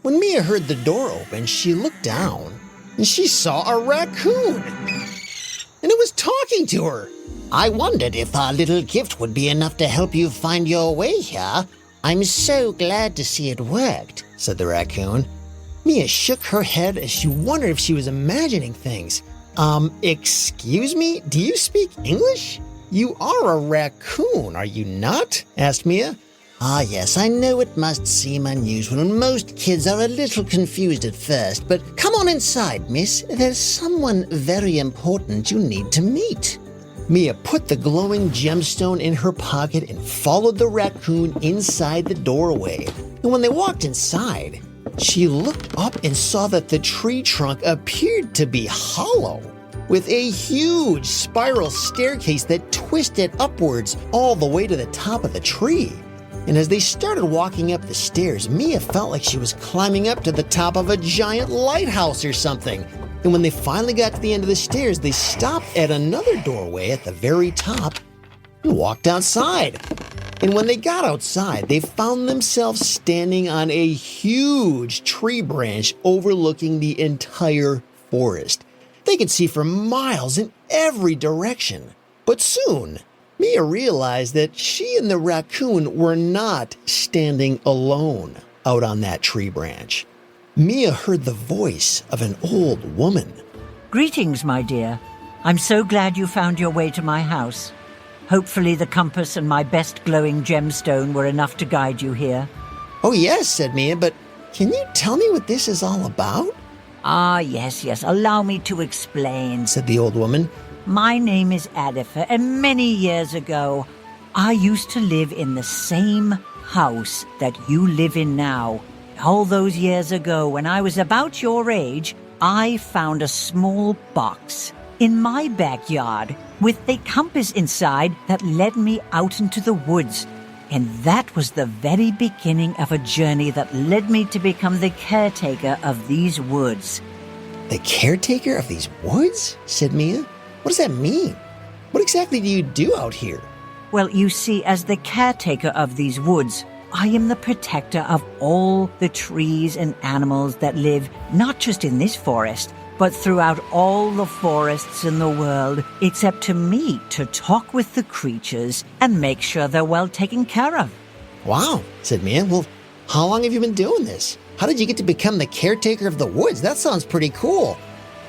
When Mia heard the door open, she looked down and she saw a raccoon. And it was talking to her. I wondered if our little gift would be enough to help you find your way here. I'm so glad to see it worked, said the raccoon. Mia shook her head as she wondered if she was imagining things. Excuse me? Do you speak English? You are a raccoon, are you not? Asked Mia. Ah, yes, I know it must seem unusual, and most kids are a little confused at first, but come on inside, miss. There's someone very important you need to meet. Mia put the glowing gemstone in her pocket and followed the raccoon inside the doorway. And when they walked inside, she looked up and saw that the tree trunk appeared to be hollow, with a huge spiral staircase that twisted upwards all the way to the top of the tree. And as they started walking up the stairs, Mia felt like she was climbing up to the top of a giant lighthouse or something. And when they finally got to the end of the stairs, they stopped at another doorway at the very top and walked outside. And when they got outside, they found themselves standing on a huge tree branch overlooking the entire forest. They could see for miles in every direction. But soon, Mia realized that she and the raccoon were not standing alone out on that tree branch. Mia heard the voice of an old woman. Greetings, my dear. I'm so glad you found your way to my house. Hopefully the compass and my best glowing gemstone were enough to guide you here. Oh, yes, said Mia, but can you tell me what this is all about? Ah, yes, allow me to explain, said the old woman. My name is Agatha, and many years ago, I used to live in the same house that you live in now. All those years ago, when I was about your age, I found a small box in my backyard with a compass inside that led me out into the woods. And that was the very beginning of a journey that led me to become the caretaker of these woods. The caretaker of these woods? Said Mia. What does that mean? What exactly do you do out here? Well, you see, as the caretaker of these woods, I am the protector of all the trees and animals that live not just in this forest, but throughout all the forests in the world. It's up to me to talk with the creatures and make sure they're well taken care of. Wow, said Mia. Well, how long have you been doing this? How did you get to become the caretaker of the woods? That sounds pretty cool.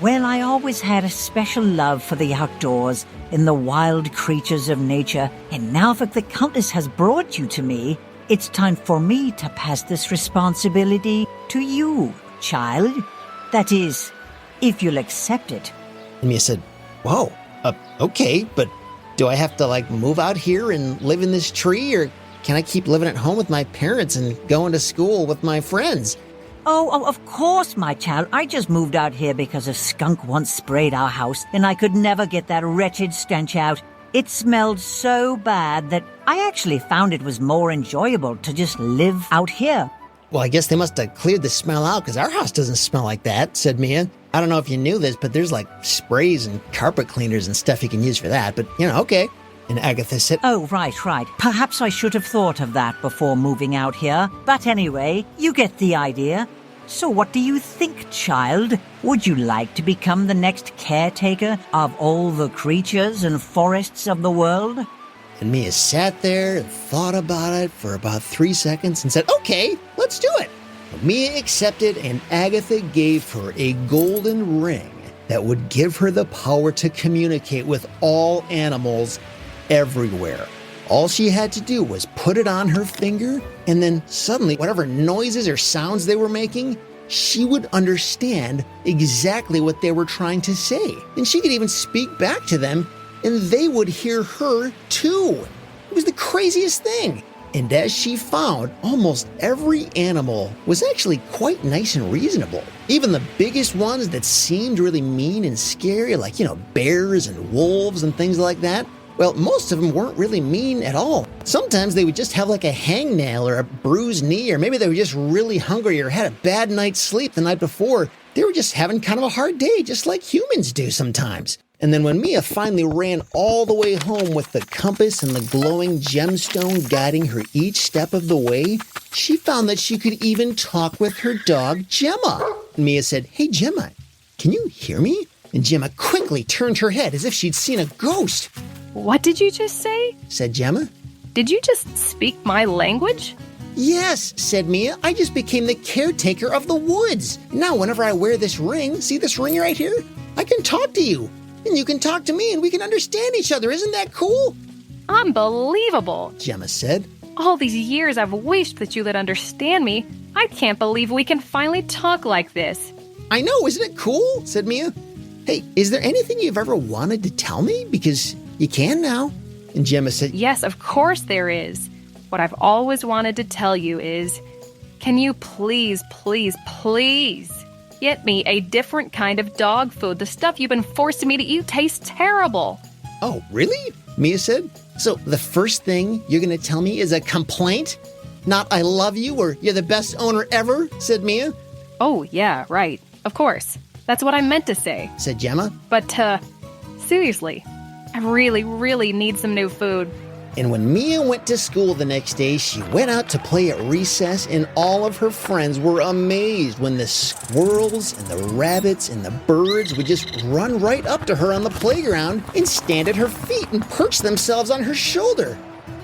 Well, I always had a special love for the outdoors and the wild creatures of nature, and now that the Countess has brought you to me, it's time for me to pass this responsibility to you, child. That is, if you'll accept it. And Mia said, whoa, okay, but do I have to, move out here and live in this tree, or can I keep living at home with my parents and going to school with my friends? Oh, of course, my child. I just moved out here because a skunk once sprayed our house, and I could never get that wretched stench out. It smelled so bad that I actually found it was more enjoyable to just live out here. Well, I guess they must have cleared the smell out, because our house doesn't smell like that, said Mia. I don't know if you knew this, but there's sprays and carpet cleaners and stuff you can use for that, but okay. And Agatha said, oh, right. Perhaps I should have thought of that before moving out here. But anyway, you get the idea. So what do you think, child? Would you like to become the next caretaker of all the creatures and forests of the world? And Mia sat there and thought about it for about 3 seconds and said, okay, let's do it. Mia accepted, and Agatha gave her a golden ring that would give her the power to communicate with all animals everywhere. All she had to do was put it on her finger, and then suddenly, whatever noises or sounds they were making, she would understand exactly what they were trying to say. And she could even speak back to them, and they would hear her too. It was the craziest thing. And as she found, almost every animal was actually quite nice and reasonable. Even the biggest ones that seemed really mean and scary, like, bears and wolves and things like that, well, most of them weren't really mean at all. Sometimes they would just have a hangnail or a bruised knee, or maybe they were just really hungry or had a bad night's sleep the night before. They were just having kind of a hard day, just like humans do sometimes. And then when Mia finally ran all the way home with the compass and the glowing gemstone guiding her each step of the way, she found that she could even talk with her dog, Gemma. Mia said, "Hey, Gemma, can you hear me?" And Gemma quickly turned her head as if she'd seen a ghost. "What did you just say?" said Gemma. "Did you just speak my language?" "Yes," said Mia. "I just became the caretaker of the woods. Now whenever I wear this ring, see this ring right here? I can talk to you. And you can talk to me and we can understand each other. Isn't that cool?" "Unbelievable," Gemma said. "All these years I've wished that you would understand me. I can't believe we can finally talk like this." "I know, isn't it cool?" said Mia. "Hey, is there anything you've ever wanted to tell me? Because you can now." And Gemma said, "Yes, of course there is. What I've always wanted to tell you is, can you please get me a different kind of dog food? The stuff you've been forcing me to eat tastes terrible." "Oh, really?" Mia said. "So the first thing you're going to tell me is a complaint? Not 'I love you' or 'you're the best owner ever'?" said Mia. "Oh, yeah, right. Of course. That's what I meant to say," said Gemma. "But, seriously, I really need some new food." And when Mia went to school the next day, she went out to play at recess, and all of her friends were amazed when the squirrels and the rabbits and the birds would just run right up to her on the playground and stand at her feet and perch themselves on her shoulder.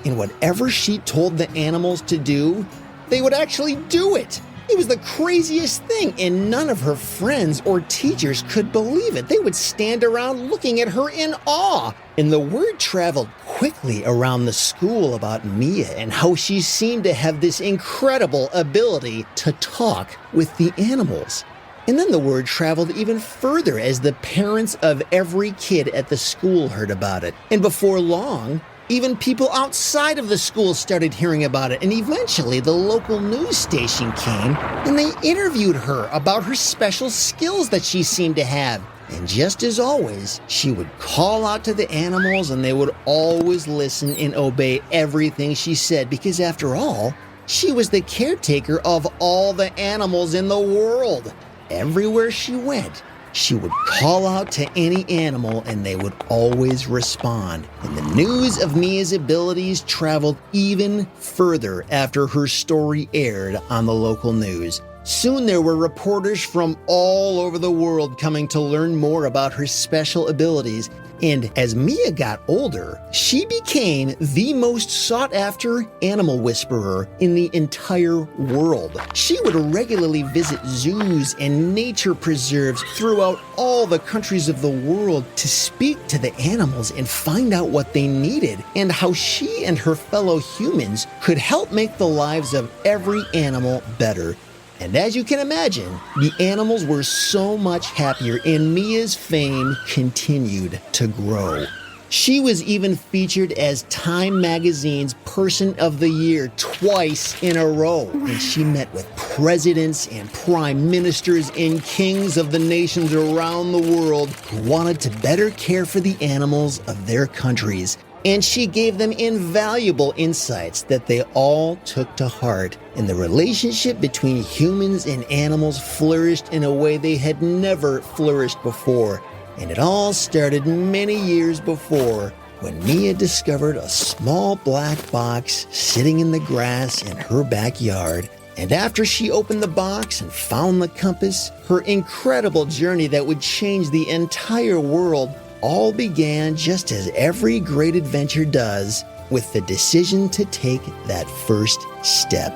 And whatever she told the animals to do, they would actually do it. It was the craziest thing, and none of her friends or teachers could believe it. They would stand around looking at her in awe. And the word traveled quickly around the school about Mia and how she seemed to have this incredible ability to talk with the animals. And then the word traveled even further as the parents of every kid at the school heard about it. And before long, even people outside of the school started hearing about it, and eventually the local news station came and they interviewed her about her special skills that she seemed to have. And just as always, she would call out to the animals and they would always listen and obey everything she said, because after all, she was the caretaker of all the animals in the world. Everywhere she went, she would call out to any animal and they would always respond. And the news of Mia's abilities traveled even further after her story aired on the local news. Soon there were reporters from all over the world coming to learn more about her special abilities. And as Mia got older, she became the most sought-after animal whisperer in the entire world. She would regularly visit zoos and nature preserves throughout all the countries of the world to speak to the animals and find out what they needed and how she and her fellow humans could help make the lives of every animal better. And as you can imagine, the animals were so much happier and Mia's fame continued to grow. She was even featured as Time Magazine's Person of the Year twice in a row. And she met with presidents and prime ministers and kings of the nations around the world who wanted to better care for the animals of their countries. And she gave them invaluable insights that they all took to heart. And the relationship between humans and animals flourished in a way they had never flourished before. And it all started many years before, when Mia discovered a small black box sitting in the grass in her backyard. And after she opened the box and found the compass, her incredible journey that would change the entire world all began just as every great adventure does, with the decision to take that first step.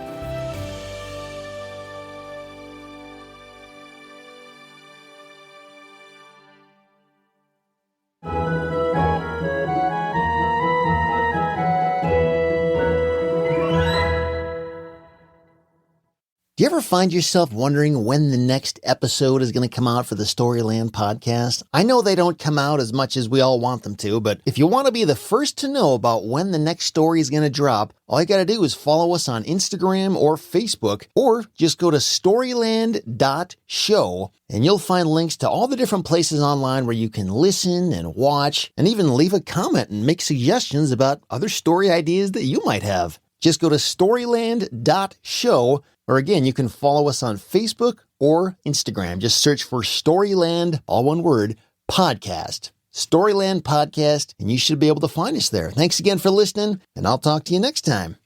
Do you ever find yourself wondering when the next episode is going to come out for the Storyland podcast? I know they don't come out as much as we all want them to, but if you want to be the first to know about when the next story is going to drop, all you got to do is follow us on Instagram or Facebook, or just go to storyland.show and you'll find links to all the different places online where you can listen and watch and even leave a comment and make suggestions about other story ideas that you might have. Just go to storyland.show. Or again, you can follow us on Facebook or Instagram. Just search for Storyland, all one word, podcast. Storyland Podcast, and you should be able to find us there. Thanks again for listening, and I'll talk to you next time.